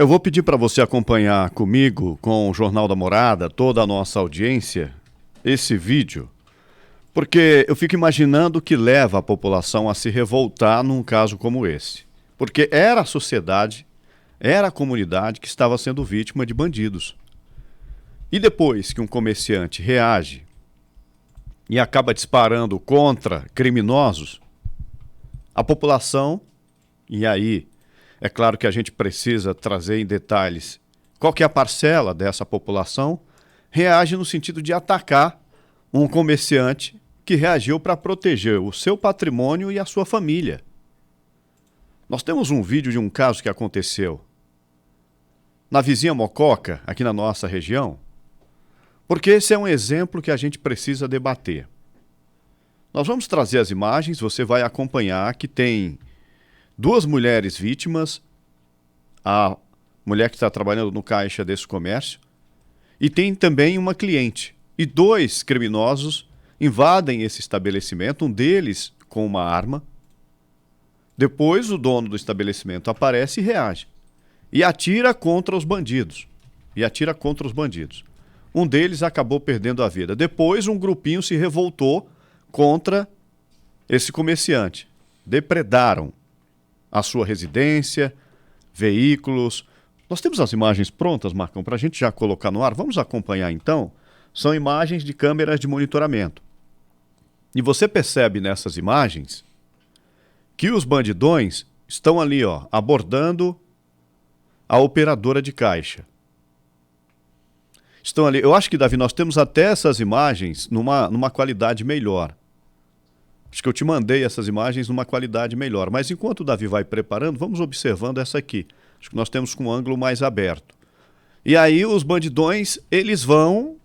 Eu vou pedir para você acompanhar comigo, com o Jornal da Morada, toda a nossa audiência, esse vídeo, porque eu fico imaginando o que leva a população a se revoltar num caso como esse. Porque era a sociedade, era a comunidade que estava sendo vítima de bandidos. E depois que um comerciante reage e acaba disparando contra criminosos, a população, e aí é claro que a gente precisa trazer em detalhes qual que é a parcela dessa população, reage no sentido de atacar um comerciante que reagiu para proteger o seu patrimônio e a sua família. Nós temos um vídeo de um caso que aconteceu na vizinha Mococa, aqui na nossa região, porque esse é um exemplo que a gente precisa debater. Nós vamos trazer as imagens, você vai acompanhar que tem duas mulheres vítimas, a mulher que está trabalhando no caixa desse comércio, e tem também uma cliente. E dois criminosos invadem esse estabelecimento, um deles com uma arma. Depois o dono do estabelecimento aparece e reage. E atira contra os bandidos. Um deles acabou perdendo a vida. Depois um grupinho se revoltou contra esse comerciante. Depredaram a sua residência, veículos. Nós temos as imagens prontas, Marcão, para a gente já colocar no ar. Vamos acompanhar então. São imagens de câmeras de monitoramento. E você percebe nessas imagens que os bandidões estão ali, abordando a operadora de caixa. Estão ali. Eu acho que, Davi, nós temos até essas imagens numa qualidade melhor. Acho que eu te mandei essas imagens numa qualidade melhor. Mas enquanto o Davi vai preparando, vamos observando essa aqui. Acho que nós temos com um ângulo mais aberto. E aí os bandidões, eles vão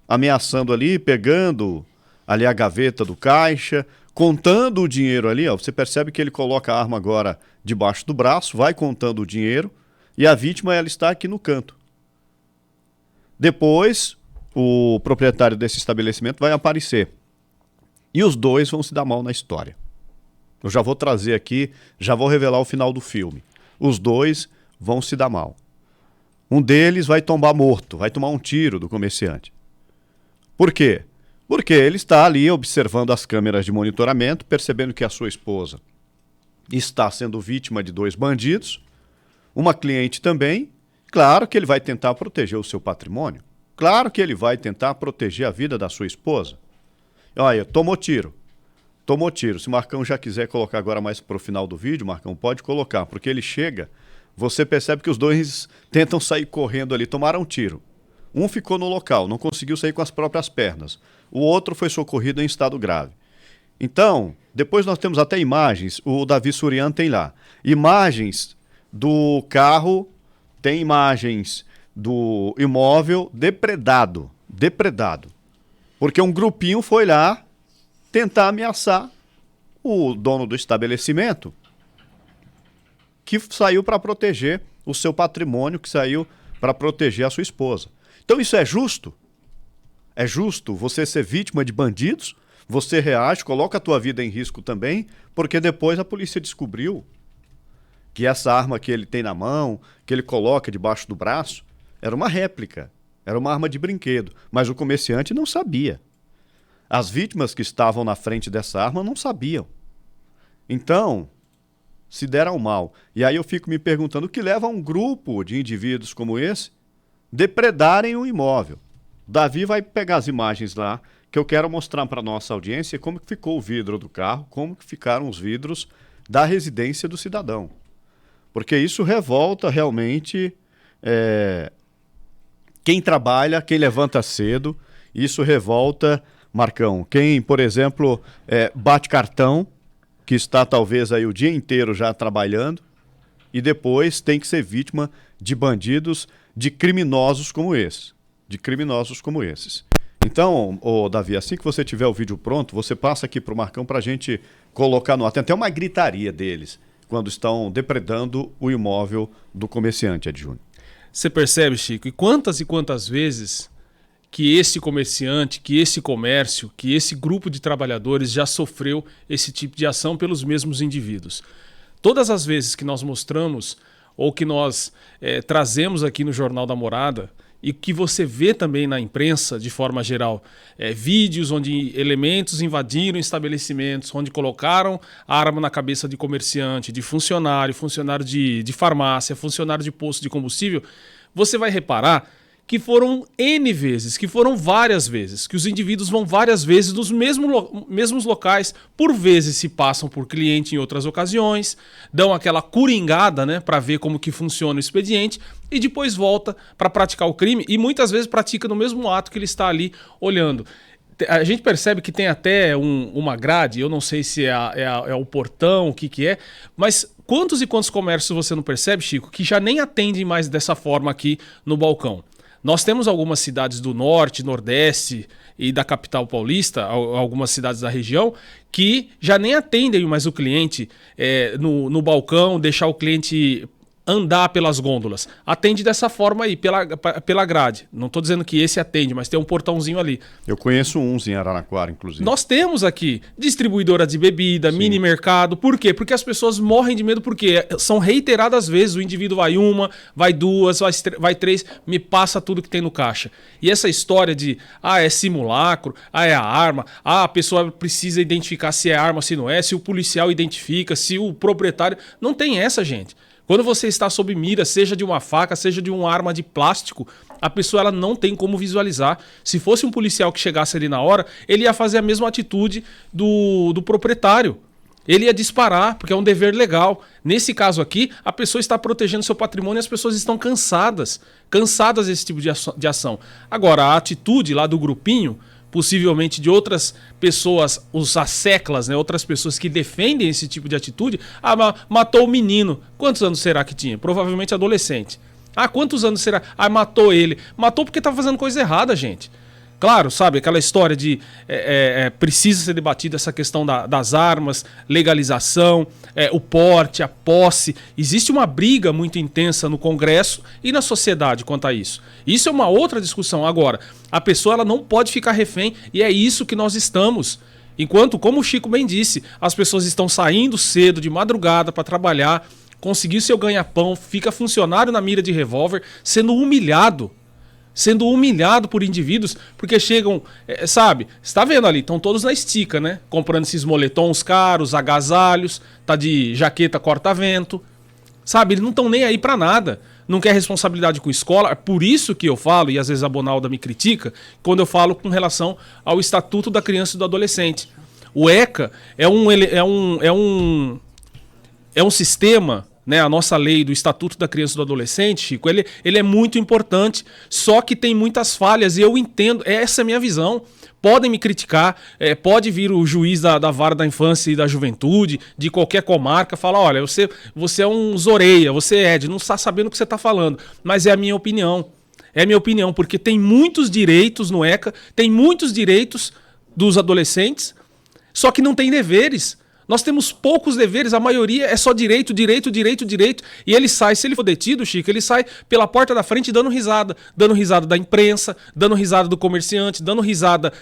ameaçando ali, pegando ali a gaveta do caixa, contando o dinheiro ali. Você percebe que ele coloca a arma agora debaixo do braço, vai contando o dinheiro e a vítima ela está aqui no canto. Depois, o proprietário desse estabelecimento vai aparecer. E os dois vão se dar mal na história. Eu já vou trazer aqui, já vou revelar o final do filme. Os dois vão se dar mal. Um deles vai tombar morto, vai tomar um tiro do comerciante. Por quê? Porque ele está ali observando as câmeras de monitoramento, percebendo que a sua esposa está sendo vítima de dois bandidos, uma cliente também. Claro que ele vai tentar proteger o seu patrimônio. Claro que ele vai tentar proteger a vida da sua esposa. Olha, tomou tiro. Se o Marcão já quiser colocar agora mais para o final do vídeo, Marcão, pode colocar, porque ele chega, você percebe que os dois tentam sair correndo ali, tomaram um tiro. Um ficou no local, não conseguiu sair com as próprias pernas. O outro foi socorrido em estado grave. Então, depois nós temos até imagens, o Davi Surian tem lá. Imagens do carro, tem imagens do imóvel depredado. Porque um grupinho foi lá tentar ameaçar o dono do estabelecimento que saiu para proteger o seu patrimônio, que saiu para proteger a sua esposa. Então isso é justo? É justo você ser vítima de bandidos? Você reage, coloca a tua vida em risco também, porque depois a polícia descobriu que essa arma que ele tem na mão, que ele coloca debaixo do braço, era uma réplica. Era uma arma de brinquedo, mas o comerciante não sabia. As vítimas que estavam na frente dessa arma não sabiam. Então, se deram mal. E aí eu fico me perguntando o que leva a um grupo de indivíduos como esse depredarem o imóvel. Davi vai pegar as imagens lá, que eu quero mostrar para a nossa audiência como que ficou o vidro do carro, como que ficaram os vidros da residência do cidadão. Porque isso revolta realmente quem trabalha, quem levanta cedo, isso revolta, Marcão. Quem, por exemplo, bate cartão, que está talvez aí o dia inteiro já trabalhando, e depois tem que ser vítima de bandidos, de criminosos como esses. Então, Davi, assim que você tiver o vídeo pronto, você passa aqui para o Marcão para a gente colocar no ar. Tem até uma gritaria deles quando estão depredando o imóvel do comerciante, Ed Júnior. Você percebe, Chico, e quantas vezes que esse comerciante, que esse comércio, que esse grupo de trabalhadores já sofreu esse tipo de ação pelos mesmos indivíduos. Todas as vezes que nós mostramos ou que nós trazemos aqui no Jornal da Morada, e que você vê também na imprensa, de forma geral, vídeos onde elementos invadiram estabelecimentos, onde colocaram a arma na cabeça de comerciante, de funcionário, funcionário de farmácia, funcionário de posto de combustível, você vai reparar que foram N vezes, que foram várias vezes, que os indivíduos vão várias vezes nos mesmos locais, por vezes se passam por cliente em outras ocasiões, dão aquela coringada, né, para ver como que funciona o expediente e depois volta para praticar o crime e muitas vezes pratica no mesmo ato que ele está ali olhando. A gente percebe que tem até uma grade, eu não sei se é o portão, o que é, mas quantos e quantos comércios você não percebe, Chico, que já nem atendem mais dessa forma aqui no balcão? Nós temos algumas cidades do norte, nordeste e da capital paulista, algumas cidades da região, que já nem atendem mais o cliente no balcão, deixar o cliente andar pelas gôndolas. Atende dessa forma aí, pela grade. Não estou dizendo que esse atende, mas tem um portãozinho ali. Eu conheço uns em Araraquara, inclusive. Nós temos aqui distribuidora de bebida, sim, mini mercado. Por quê? Porque as pessoas morrem de medo, porque são reiteradas vezes. O indivíduo vai uma, vai duas, vai três, me passa tudo que tem no caixa. E essa história de, é simulacro, é a arma, a pessoa precisa identificar se é arma, se não é, se o policial identifica, se o proprietário... Não tem essa, gente. Quando você está sob mira, seja de uma faca, seja de uma arma de plástico, a pessoa ela não tem como visualizar. Se fosse um policial que chegasse ali na hora, ele ia fazer a mesma atitude do proprietário. Ele ia disparar, porque é um dever legal. Nesse caso aqui, a pessoa está protegendo seu patrimônio e as pessoas estão cansadas desse tipo de ação. Agora, a atitude lá do grupinho, possivelmente de outras pessoas, os asseclas, né, outras pessoas que defendem esse tipo de atitude, matou o menino. Quantos anos será que tinha? Provavelmente adolescente. Quantos anos será? Matou ele. Matou porque estava fazendo coisa errada, gente. Claro, sabe, aquela história de precisa ser debatida essa questão das armas, legalização, o porte, a posse. Existe uma briga muito intensa no Congresso e na sociedade quanto a isso. Isso é uma outra discussão. Agora, a pessoa ela não pode ficar refém e é isso que nós estamos. Enquanto, como o Chico bem disse, as pessoas estão saindo cedo, de madrugada para trabalhar, conseguir seu ganha-pão, fica funcionário na mira de revólver, sendo humilhado por indivíduos, porque chegam, sabe, você tá vendo ali, estão todos na estica, né? Comprando esses moletons caros, agasalhos, tá de jaqueta corta-vento, sabe? Eles não estão nem aí pra nada, não quer responsabilidade com escola. É por isso que eu falo, e às vezes a Bonalda me critica, quando eu falo com relação ao Estatuto da Criança e do Adolescente. O ECA é um sistema... Né, a nossa lei do Estatuto da Criança e do Adolescente, Chico, ele é muito importante, só que tem muitas falhas e eu entendo, essa é a minha visão. Podem me criticar, pode vir o juiz da Vara da Infância e da Juventude, de qualquer comarca, falar, olha, você é um zoreia, você não está sabendo o que você está falando, mas é a minha opinião. É a minha opinião, porque tem muitos direitos no ECA, tem muitos direitos dos adolescentes, só que não tem deveres. Nós temos poucos deveres, a maioria é só direito. E ele sai, se ele for detido, Chico, ele sai pela porta da frente dando risada. Dando risada da imprensa, dando risada do comerciante, dando risada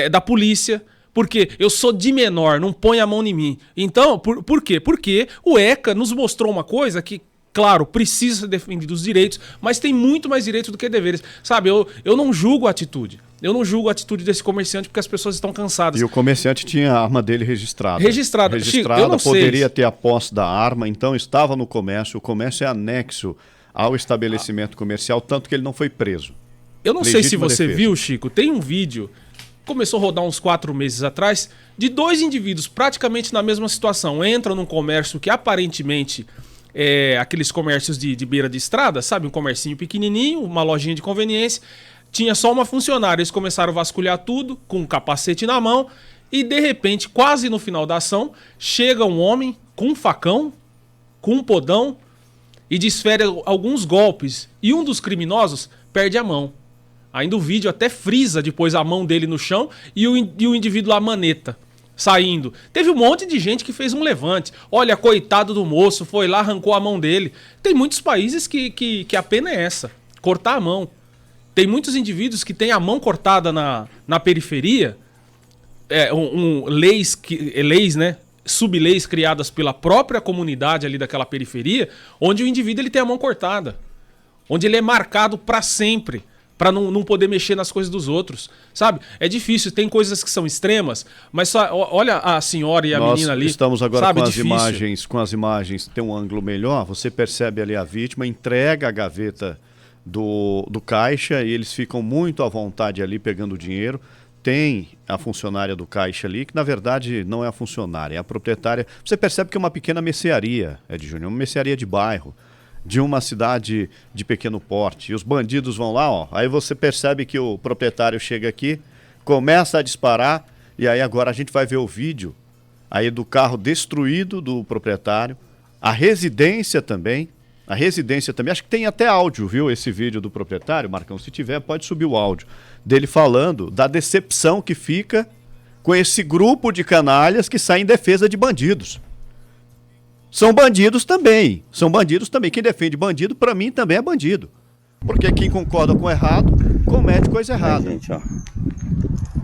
da polícia. Porque eu sou de menor, não põe a mão em mim. Então, por quê? Porque o ECA nos mostrou uma coisa que, claro, precisa ser defendido os direitos, mas tem muito mais direitos do que deveres. Sabe, eu não julgo a atitude. Eu não julgo a atitude desse comerciante porque as pessoas estão cansadas. E o comerciante tinha a arma dele registrada. Registrada. Eu não poderia sei. ter a posse da arma, então estava no comércio. O comércio é anexo ao estabelecimento comercial, tanto que ele não foi preso. Eu não sei se você viu, Chico, tem um vídeo, começou a rodar uns 4 meses atrás, de 2 indivíduos praticamente na mesma situação. Entram num comércio que aparentemente aqueles comércios de beira de estrada, sabe? Um comercinho pequenininho, uma lojinha de conveniência. Tinha só uma funcionária, eles começaram a vasculhar tudo, com um capacete na mão, e de repente, quase no final da ação, chega um homem com um facão, com um podão, e desfere alguns golpes, e um dos criminosos perde a mão. Ainda o vídeo até frisa depois a mão dele no chão, e o indivíduo lá maneta, saindo. Teve um monte de gente que fez um levante. Olha, coitado do moço, foi lá, arrancou a mão dele. Tem muitos países que a pena é essa, cortar a mão. Tem muitos indivíduos que têm a mão cortada na periferia, leis, né? subleis criadas pela própria comunidade ali daquela periferia, onde o indivíduo ele tem a mão cortada, onde ele é marcado para sempre, para não poder mexer nas coisas dos outros, sabe? É difícil, tem coisas que são extremas, mas só, olha a senhora e a menina ali. Estamos agora sabe, com as imagens, tem um ângulo melhor, você percebe ali a vítima, entrega a gaveta do caixa e eles ficam muito à vontade ali pegando o dinheiro. Tem a funcionária do caixa ali, que na verdade não é a funcionária, é a proprietária. Você percebe que é uma pequena mercearia, Ed Júnior, uma mercearia de bairro, de uma cidade de pequeno porte. E os bandidos vão lá, ó. Aí você percebe que o proprietário chega aqui, começa a disparar, e aí agora a gente vai ver o vídeo aí do carro destruído do proprietário, a residência também. Acho que tem até áudio, viu, esse vídeo do proprietário, Marcão. Se tiver, pode subir o áudio dele falando da decepção que fica com esse grupo de canalhas que saem em defesa de bandidos. São bandidos também. Quem defende bandido, pra mim, também é bandido. Porque quem concorda com o errado, comete coisa errada. Aí, gente, ó.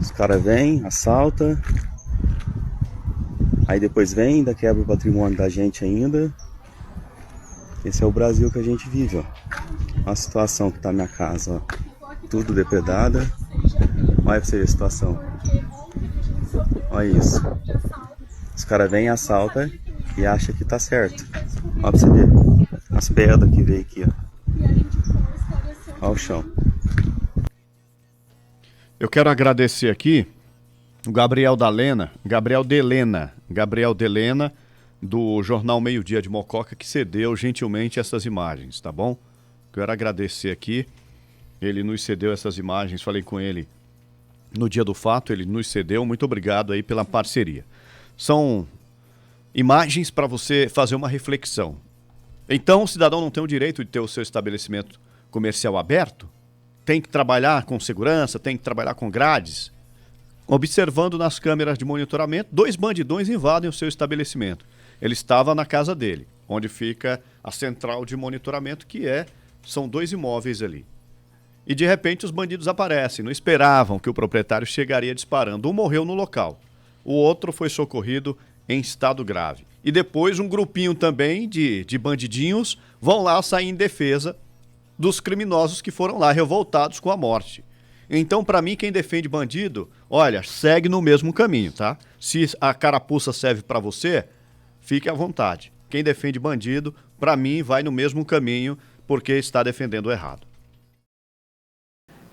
Os caras vêm, assalta. Aí depois vem, ainda quebra o patrimônio da gente ainda. Esse é o Brasil que a gente vive, ó. Olha a situação que tá minha casa, ó. Tudo depredada. Olha pra você ver a situação. Olha isso. Os caras vêm, assaltam e acham que tá certo. Olha pra você ver. As pedras que veio aqui, ó. Olha o chão. Eu quero agradecer aqui o Gabriel Delena, do Jornal Meio Dia de Mococa, que cedeu gentilmente essas imagens, tá bom? Quero agradecer aqui. Ele nos cedeu essas imagens, falei com ele no dia do fato, ele nos cedeu. Muito obrigado aí pela parceria. São imagens para você fazer uma reflexão. Então, o cidadão não tem o direito de ter o seu estabelecimento comercial aberto? Tem que trabalhar com segurança, tem que trabalhar com grades? Observando nas câmeras de monitoramento, 2 bandidões invadem o seu estabelecimento. Ele estava na casa dele, onde fica a central de monitoramento, são 2 imóveis ali. E de repente os bandidos aparecem, não esperavam que o proprietário chegaria disparando. Um morreu no local, o outro foi socorrido em estado grave. E depois um grupinho também de bandidinhos vão lá sair em defesa dos criminosos que foram lá revoltados com a morte. Então, para mim, quem defende bandido, olha, segue no mesmo caminho, tá? Se a carapuça serve para você, fique à vontade. Quem defende bandido, para mim, vai no mesmo caminho porque está defendendo o errado.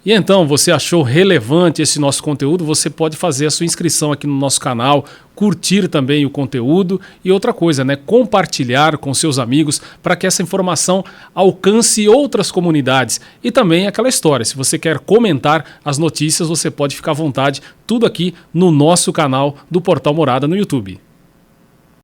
E então, você achou relevante esse nosso conteúdo? Você pode fazer a sua inscrição aqui no nosso canal, curtir também o conteúdo e outra coisa, né? Compartilhar com seus amigos para que essa informação alcance outras comunidades. E também aquela história, se você quer comentar as notícias, você pode ficar à vontade, tudo aqui no nosso canal do Portal Morada no YouTube.